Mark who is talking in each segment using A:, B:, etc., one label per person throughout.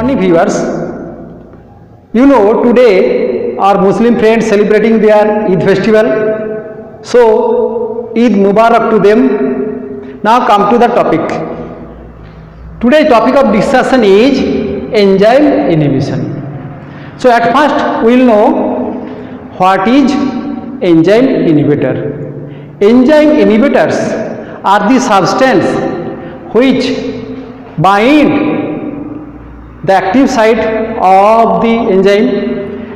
A: morning viewers. You know, today our Muslim friends celebrating their Eid festival. So Eid Mubarak to them. Now come to the topic. Today's topic of discussion is enzyme inhibition. So at first we will know what is enzyme inhibitor. Enzyme inhibitors are the substance which bind the active site of the enzyme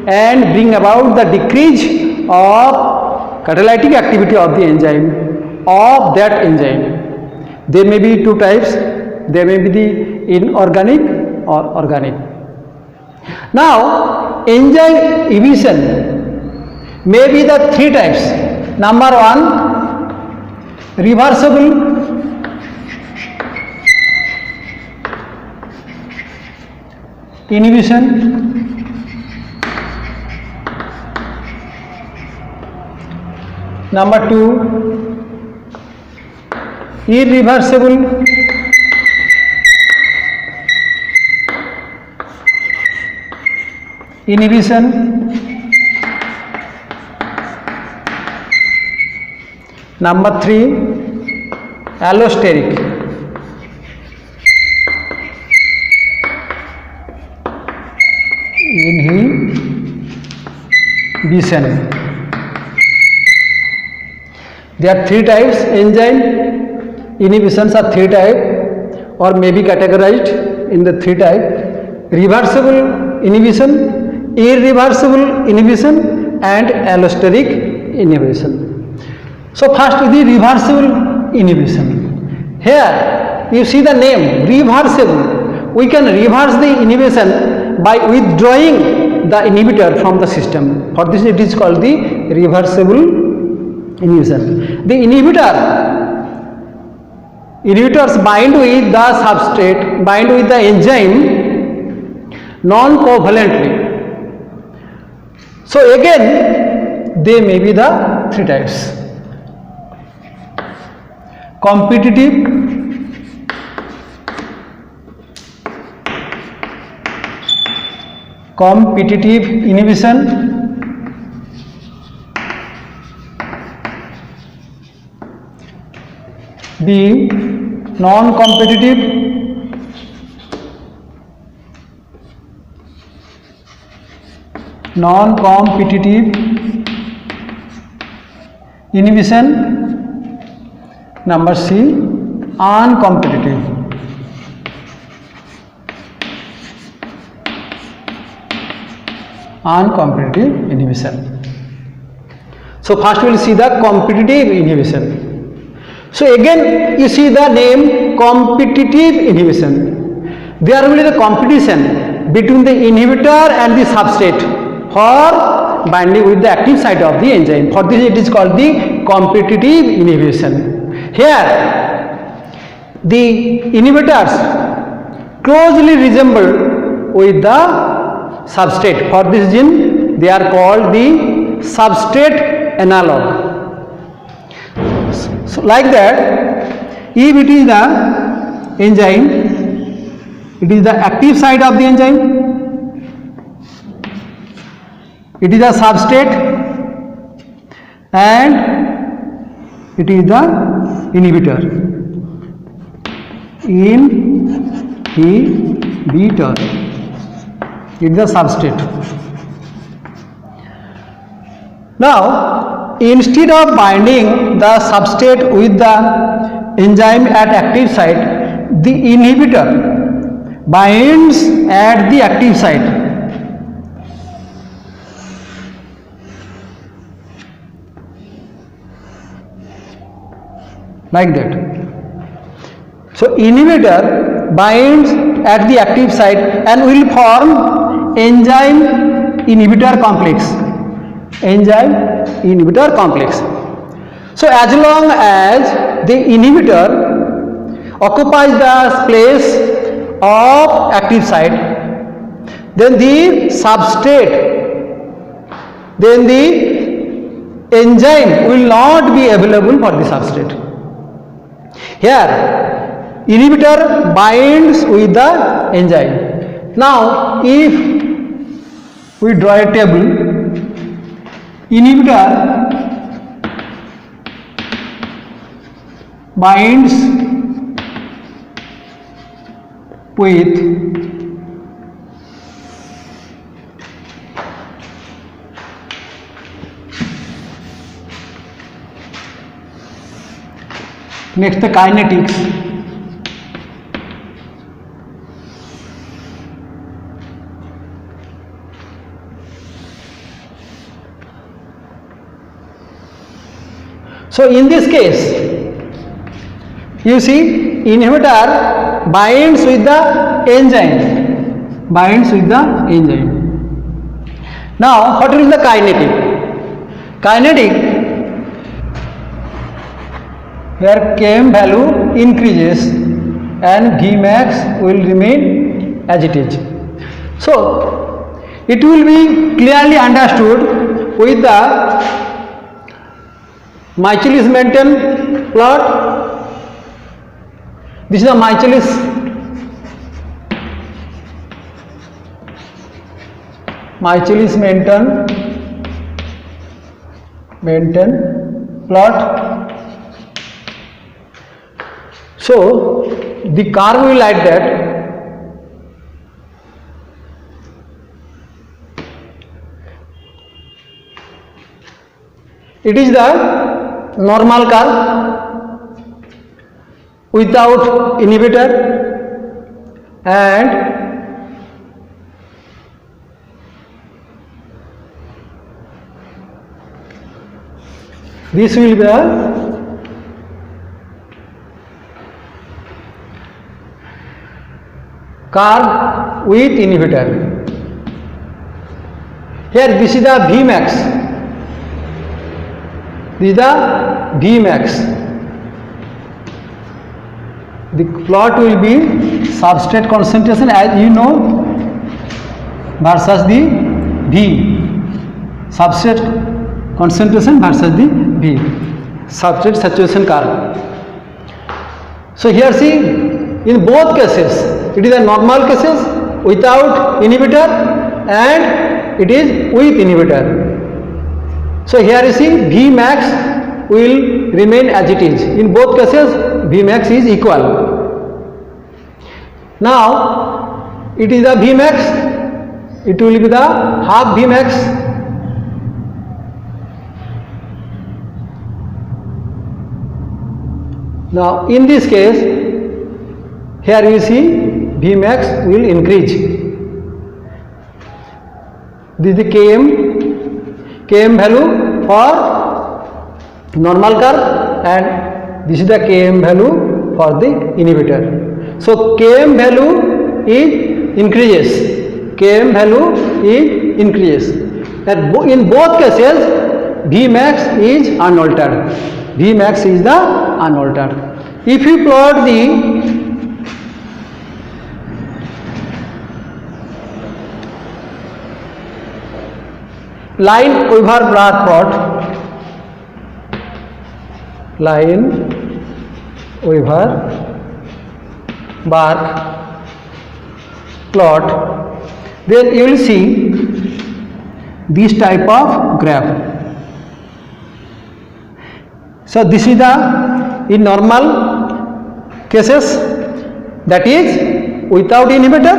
A: and bring about the decrease of catalytic activity of the enzyme of that enzyme. There may be two types. There may be the inorganic or organic. Now enzyme inhibition may be the three types. Number one, reversible inhibition. Number two, irreversible inhibition. Number three, allosteric inhibition. There are three types. Enzyme inhibitions are three types or may be categorized in the three types: reversible inhibition, irreversible inhibition and allosteric inhibition. So first is the reversible inhibition. Here you see the name reversible. We can reverse the inhibition by withdrawing the inhibitor from the system. For this it is called the reversible inhibition. The inhibitors bind with the substrate, bind with the enzyme non-covalently. So again they may be the three types: competitive, inhibition, B, non-competitive, inhibition. Number C, uncompetitive. Inhibition. So first we will see the competitive inhibition. So again you see the name competitive inhibition. There will be the competition between the inhibitor and the substrate for binding with the active site of the enzyme. For this it is called the competitive inhibition. Here the inhibitors closely resemble with the substrate. For this reason they are called the substrate analog. So like that, if it is the enzyme, it is the active site of the enzyme, it is the substrate and it is the inhibitor. It is the substrate. Now instead of binding the substrate with the enzyme at active site, the inhibitor binds at the active site. Like that. So inhibitor binds at the active site and will form enzyme inhibitor complex. So as long as the inhibitor occupies the place of active site, then the enzyme will not be available for the substrate. Here inhibitor binds with the enzyme. Now, if we draw a table, inhibitor binds with next the kinetics. So in this case, you see inhibitor binds with the enzyme, Now what is the kinetic? Kinetic, here Km value increases and Vmax will remain as it is. So it will be clearly understood with the Michaelis-Menten plot. This is the Michaelis-Menten plot. So the curve will like that. It is the normal curve without inhibitor, and this will be the curve with inhibitor. Here this is the Vmax. This is the Vmax. The plot will be substrate concentration, as you know, versus the V. Substrate concentration versus the V. Substrate saturation curve. So here see, in both cases, it is a normal cases without inhibitor and it is with inhibitor. So here you see Vmax will remain as it is. In both cases Vmax is equal. Now it is the Vmax, it will be the half Vmax. Now in this case, here you see Vmax will increase. This is the Km value for normal curve and this is the Km value for the inhibitor. So Km value is increases. Km value is increases. And in both cases Vmax is unaltered. Vmax is the unaltered. If you plot the Lineweaver-Burk plot, then you will see this type of graph. So this is the in normal cases, that is without inhibitor,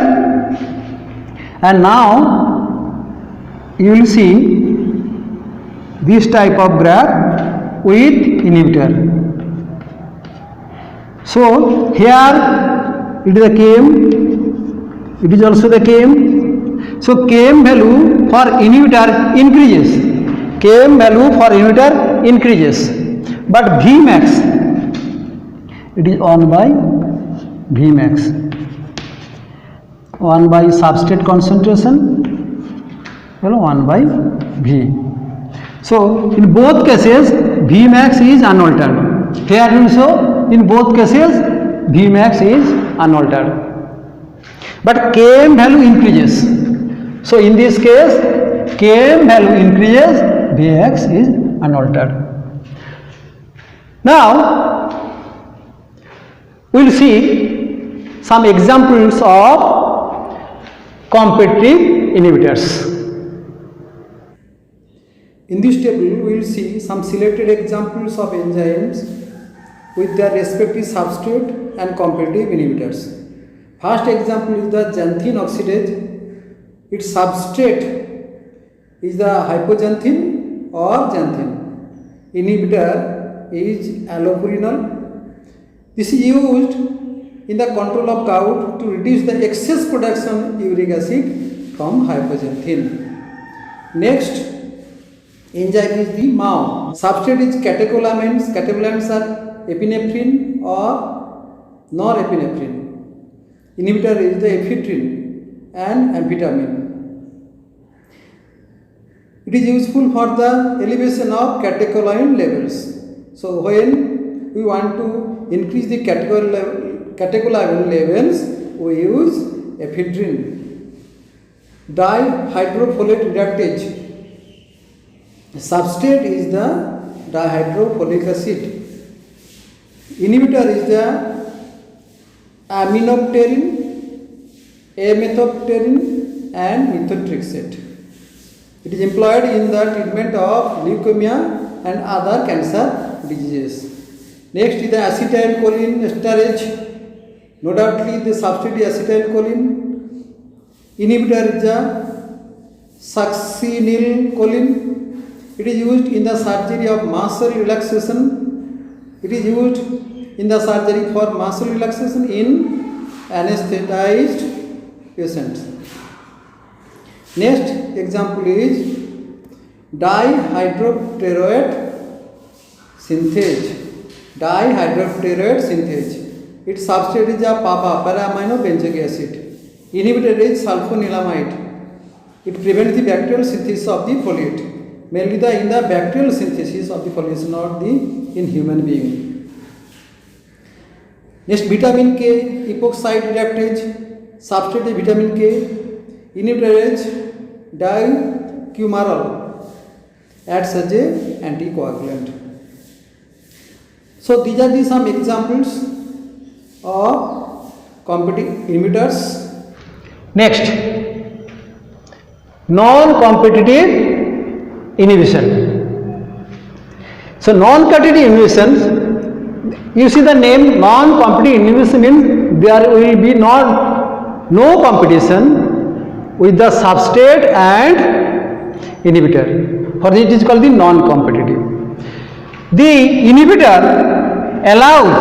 A: and now you will see this type of graph with inhibitor. So here it is the Km, it is also the Km. So Km value for inhibitor increases. Km value for inhibitor increases, but Vmax, it is 1 by Vmax, 1 by substrate concentration, 1 by V. So in both cases Vmax is unaltered. Here also in both cases Vmax is unaltered, but Km value increases. So in this case Km value increases, Vx is unaltered. Now we will see some examples of competitive inhibitors.
B: In this table, we will see some selected examples of enzymes with their respective substrate and competitive inhibitors. First example is the xanthine oxidase. Its substrate is the hypoxanthine or xanthine. Inhibitor is allopurinol. This is used in the control of gout to reduce the excess production uric acid from hypoxanthine. Next enzyme is the MAO. Substrate is catecholamines. Catecholamines are epinephrine or norepinephrine. Inhibitor is the ephedrine and amphetamine. It is useful for the elevation of catecholamine levels. So when we want to increase the catecholamine levels, we use ephedrine. Dihydrofolate reductase. Substrate is the dihydrofolic acid. Inhibitor is the aminopterin, amethopterin and methotrexate. It is employed in the treatment of leukemia and other cancer diseases. Next is the acetylcholine esterase. No doubtly the substrate is acetylcholine. Inhibitor is the succinylcholine. It is used in the surgery of muscle relaxation. It is used in the surgery for muscle relaxation in anesthetized patients. Next example is dihydropteroate synthase. Dihydropteroate synthase. Its substrate is a PABA, para-aminobenzoic acid. Inhibitor is sulfonilamide. It prevents the bacterial synthesis of the folate. Mainly in the bacterial synthesis of the folate, not in human being. Next, vitamin K, epoxide reductase. Substrate is vitamin K. Inhibitor is dicumarol. Acts as an anticoagulant. So these are some examples of competitive inhibitors.
A: Next, non-competitive inhibition. So non-competitive inhibition, you see the name non-competitive inhibition means there will be no competition with the substrate and inhibitor. For this it is called the non-competitive. The inhibitor allows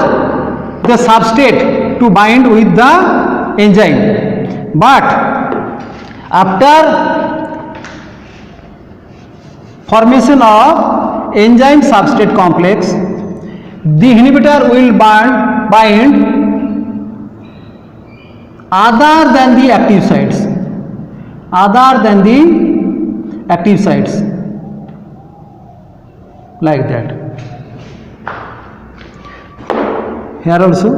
A: the substrate to bind with the enzyme, but after formation of enzyme substrate complex, the inhibitor will bind other than the active sites. Like that. Here also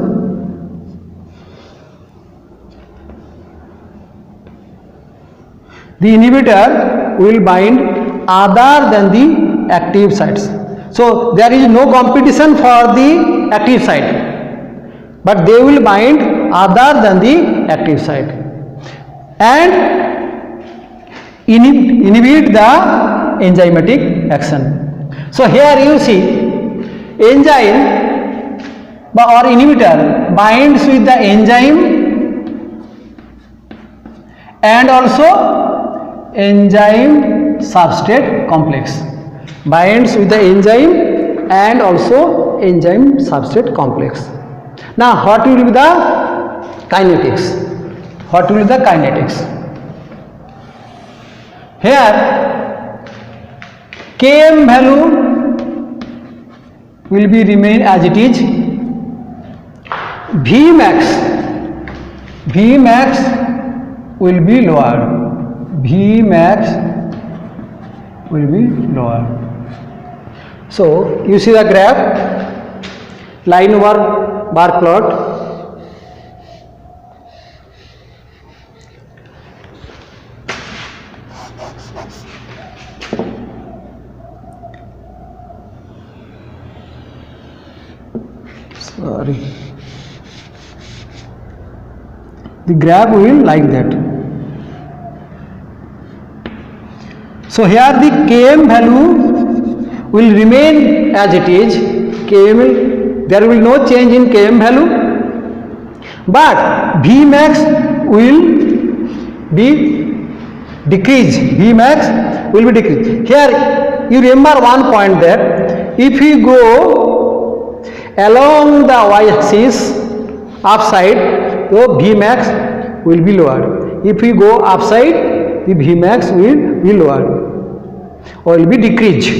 A: the inhibitor will bind other than the active sites. So there is no competition for the active site, but they will bind other than the active site and inhibit the enzymatic action. So here you see enzyme or inhibitor binds with the enzyme and also enzyme substrate complex. Binds with the enzyme and also enzyme substrate complex. Now what will be the kinetics? Here Km value will be remain as it is. Vmax will be lower. So you see the graph, line over bar plot. Sorry, the graph will like that. So here the Km value will remain as it is. There will no change in Km value, but Vmax will be decreased. Vmax will be decreased. Here you remember one point, that if we go along the y-axis upside, so Vmax will be lowered. If we go upside, the Vmax will be lowered or will be decreased.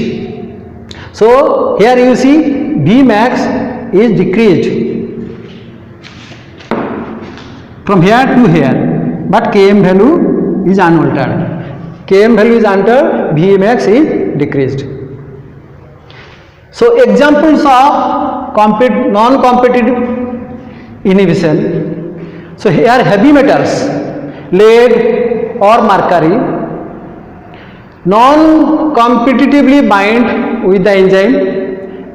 A: So here you see Vmax is decreased from here to here, but Km value is unaltered. Km value is altered, Vmax is decreased. So examples of non-competitive inhibition. So here heavy metals, lead or mercury, non-competitively bind with the enzyme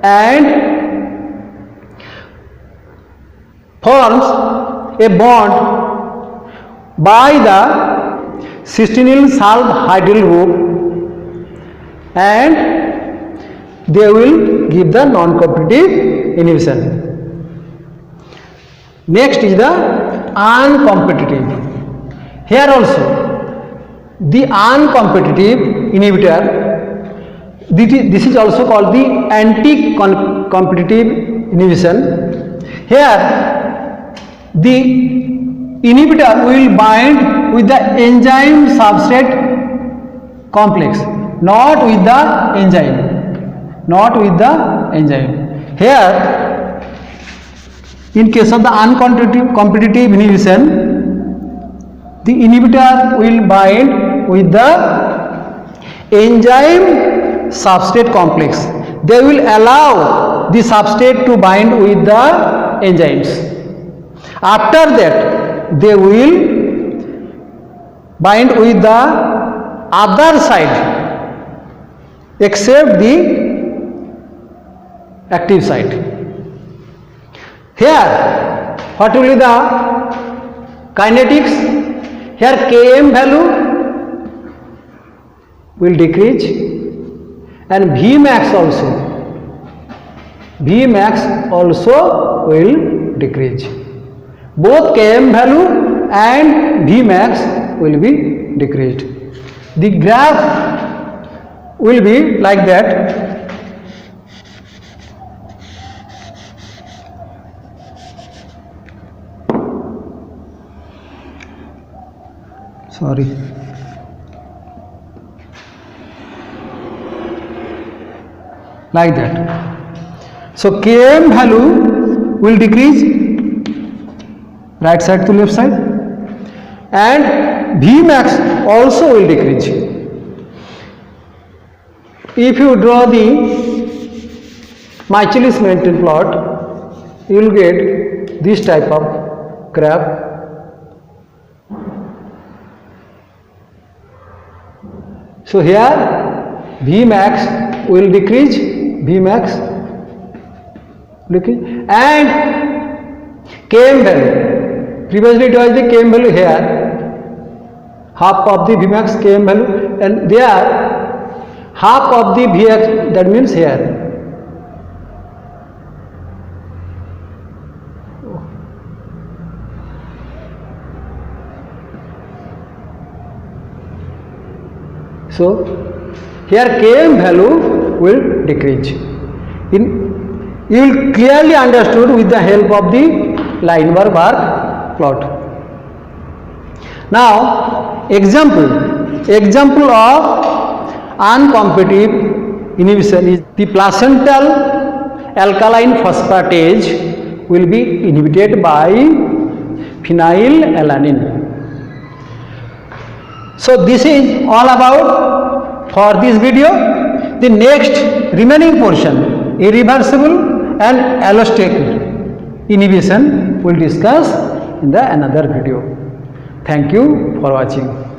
A: and forms a bond by the cysteine salt hydryl group, and they will give the non-competitive inhibition. Next is the uncompetitive. Here also the uncompetitive inhibitor, this is also called the anti-competitive inhibition. Here the inhibitor will bind with the enzyme substrate complex, not with the enzyme. Here in case of the uncompetitive inhibition, the inhibitor will bind with the enzyme substrate complex. They will allow the substrate to bind with the enzymes. After that, they will bind with the other side except the active site. Here what will be the kinetics? Here Km value will decrease and Vmax also will decrease. Both Km value and Vmax will be decreased. The graph will be like that. Sorry. Like that. So Km value will decrease right side to left side, and Vmax also will decrease. If you draw the Michaelis-Menten plot, you will get this type of graph. So here Vmax will decrease, and Km value, previously it was the Km value here, half of the Vmax Km value, and there half of the Vx, that means here. So here Km value will decrease. You will clearly understood with the help of the Lineweaver-Burk plot. Now example of uncompetitive inhibition is the placental alkaline phosphatase will be inhibited by phenylalanine. So this is all about for this video. The next remaining portion, irreversible and allosteric inhibition, will discuss in the another video. Thank you for watching.